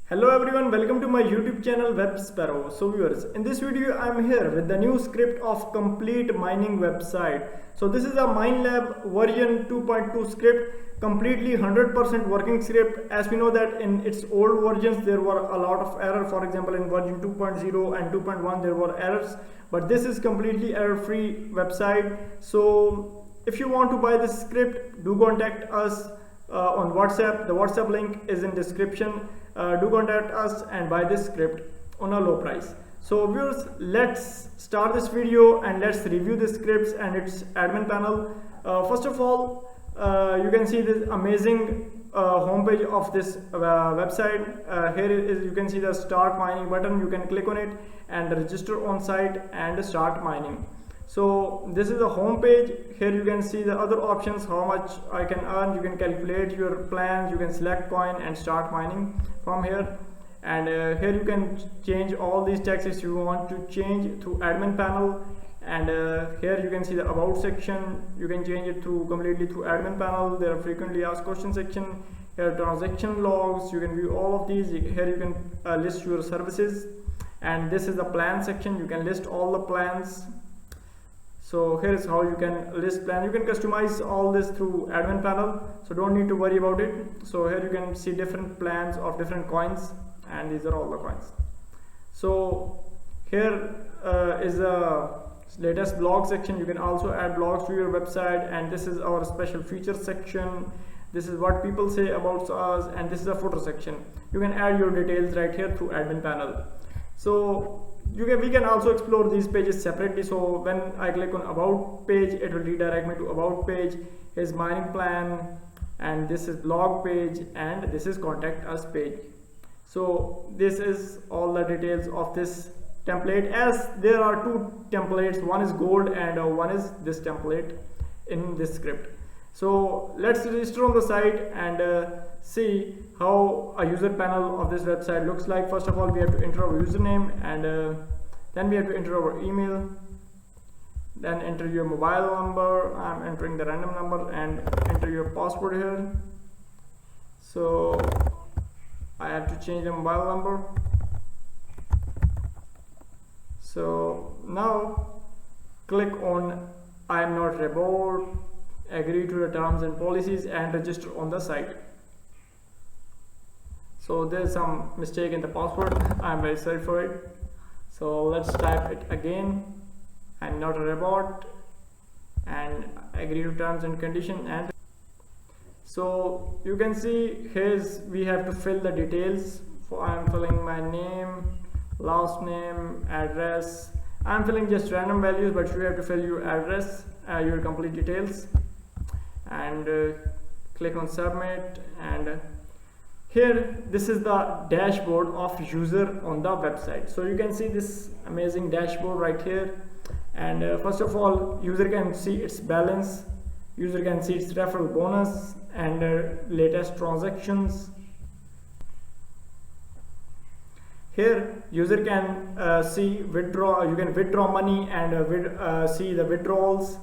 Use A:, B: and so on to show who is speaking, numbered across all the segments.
A: Hello everyone, welcome to my YouTube channel Web Sparrow. So viewers, in this video I'm here with the new script of complete mining website. So this is a MineLab version 2.2 script, completely 100% working script. As we know that in its old versions there were a lot of error. For example, in version 2.0 and 2.1 there were errors, but this is completely error-free website. So if you want to buy this script, do contact us on WhatsApp. The WhatsApp link is in description. Do contact us and buy this script on a low price. So viewers, let's start this video and let's review the scripts and its admin panel. First of all, you can see this amazing homepage of this website. Here is you can see the start mining button. You can click on it and register on site and start mining. So this is the home page. Here you can see the other options, how much I can earn. You can calculate your plans, you can select coin and start mining from here. And here you can change all these taxes you want to change through admin panel. And here you can see the about section. You can change it through completely through admin panel. There are frequently asked questions section. Here are transaction logs. You can view all of these. Here you can list your services. And this is the plan section. You can list all the plans. So here is how you can list plan. You can customize all this through admin panel, so don't need to worry about it. So here you can see different plans of different coins, and these are all the coins. So here is a latest blog section. You can also add blogs to your website, and this is our special feature section. This is what people say about us, and this is a photo section. You can add your details right here through admin panel. So we can also explore these pages separately. So when I click on about page, it will redirect me to about page. Here's mining plan, and this is blog page, and this is contact us page. So this is all the details of this template, as there are two templates, one is gold and one is this template in this script. So let's register on the site and see how a user panel of this website looks like. First of all, we have to enter our username, and then we have to enter our email, then enter your mobile number. I'm entering the random number, and enter your password here. So I have to change the mobile number. So now click on I am not a robot, agree to the terms and policies, and register on the site. So there's some mistake in the password. I'm very sorry for it. So let's type it again. I'm not a robot, and agree to terms and condition. And so you can see here we have to fill the details. I'm filling my name, last name, address. I'm filling just random values, but you have to fill your address, your complete details, and click on submit. And here, this is the dashboard of user on the website. So you can see this amazing dashboard right here. And first of all, user can see its balance, user can see its referral bonus and latest transactions. Here, user can see withdraw. You can withdraw money and see the withdrawals.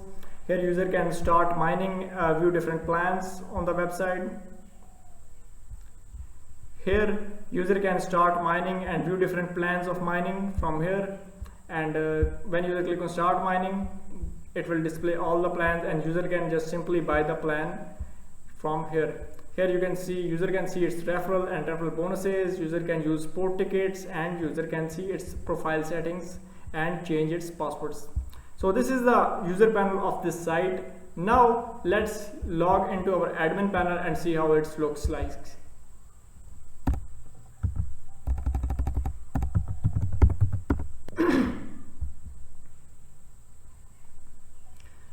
A: Here, user can start mining, view different plans on the website. Here, user can start mining and view different plans of mining from here. And when user click on start mining, it will display all the plans, and user can just simply buy the plan from here. Here you can see user can see its referral and referral bonuses. User can use sport tickets, and user can see its profile settings and change its passwords. So this is the user panel of this site. Now let's log into our admin panel and see how it looks like.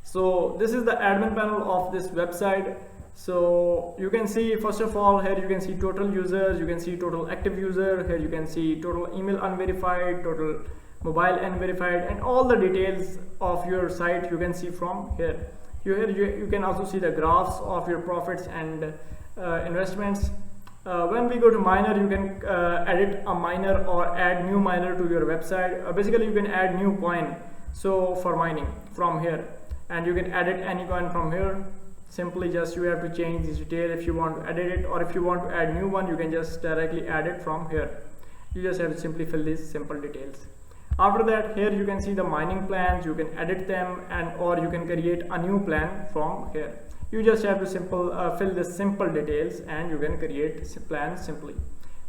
A: So this is the admin panel of this website. So you can see, first of all, here you can see total users, you can see total active user, here you can see total email unverified, total mobile unverified, and all the details of your site you can see from here. You can also see the graphs of your profits and investments. When we go to miner, you can edit a miner or add new miner to your website. Basically you can add new coin, so for mining from here, and you can edit any coin from here. simply just you have to change this detail if you want to edit it, or if you want to add new one, you can just directly add it from here. You just have to simply fill these simple details. After that, here you can see the mining plans. You can edit them, and or you can create a new plan from here. You just have to fill the simple details and you can create plans simply.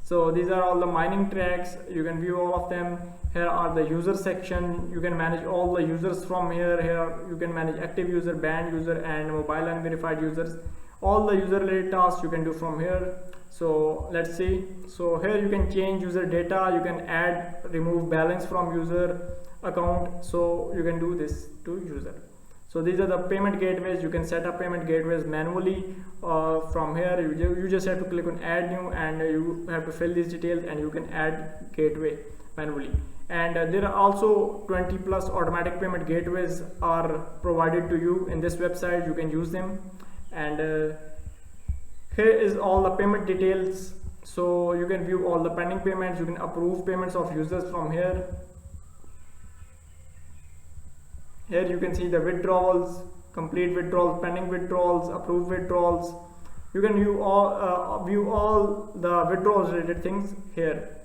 A: So these are all the mining tracks. You can view all of them. Here are the user section. You can manage all the users from here. Here you can manage active user, banned user, and mobile unverified users. All the user related tasks you can do from here. So let's see. So here you can change user data. You can add, remove balance from user account. So you can do this to user. So these are the payment gateways. You can set up payment gateways manually from here. You just have to click on add new, and you have to fill these details, and you can add gateway manually. And there are also 20 plus automatic payment gateways are provided to you in this website. You can use them. And here is all the payment details. So you can view all the pending payments. You can approve payments of users from here. Here you can see the withdrawals, complete withdrawals, pending withdrawals, approved withdrawals. You can view all the withdrawals related things here.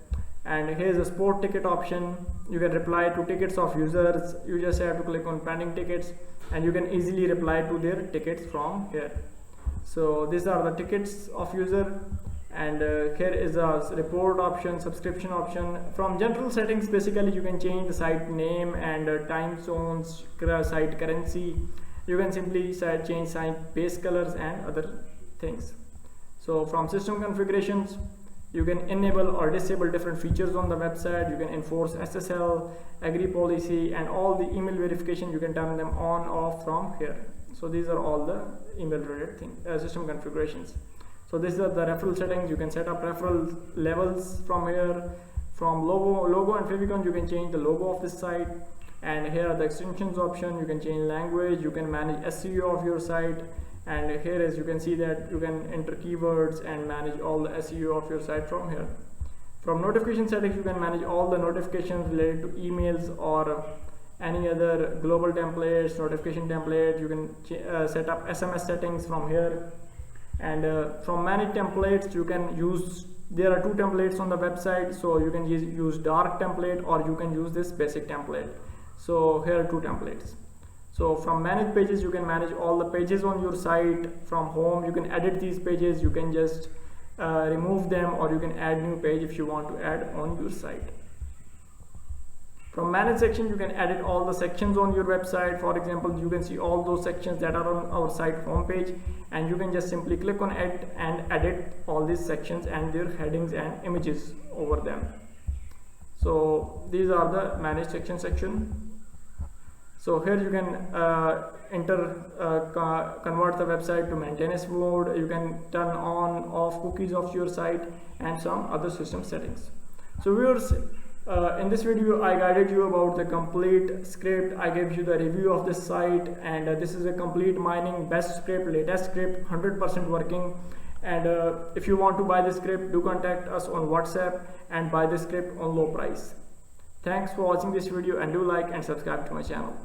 A: And here's a support ticket option. You can reply to tickets of users. You just have to click on pending tickets, and you can easily reply to their tickets from here. So these are the tickets of user. And here is a report option, subscription option. From general settings, basically you can change the site name and time zones, site currency. You can simply change site base colors and other things. So from system configurations, you can enable or disable different features on the website. You can enforce SSL, agree policy, and all the email verification. You can turn them on, off from here. So these are all the email related things, system configurations. So these are the referral settings. You can set up referral levels from here. From logo and favicon, you can change the logo of this site. And here are the extensions option. You can change language. You can manage SEO of your site. And here is, you can see that you can enter keywords and manage all the SEO of your site from here. From notification settings, you can manage all the notifications related to emails or any other global templates, notification templates. You can set up SMS settings from here. And from manage templates, you can use, there are two templates on the website. So you can use dark template, or you can use this basic template. So here are two templates. So from manage pages, you can manage all the pages on your site. From home, you can edit these pages. You can just remove them, or you can add new page if you want to add on your site. From manage section, you can edit all the sections on your website. For example, you can see all those sections that are on our site homepage, and you can just simply click on edit and edit all these sections and their headings and images over them. So these are the manage section. So here you can convert the website to maintenance mode. You can turn on, off cookies of your site, and some other system settings. So viewers, in this video I guided you about the complete script. I gave you the review of this site, and this is a complete mining best script, latest script, 100% working. And if you want to buy this script, do contact us on WhatsApp and buy this script on low price. Thanks for watching this video, and do like and subscribe to my channel.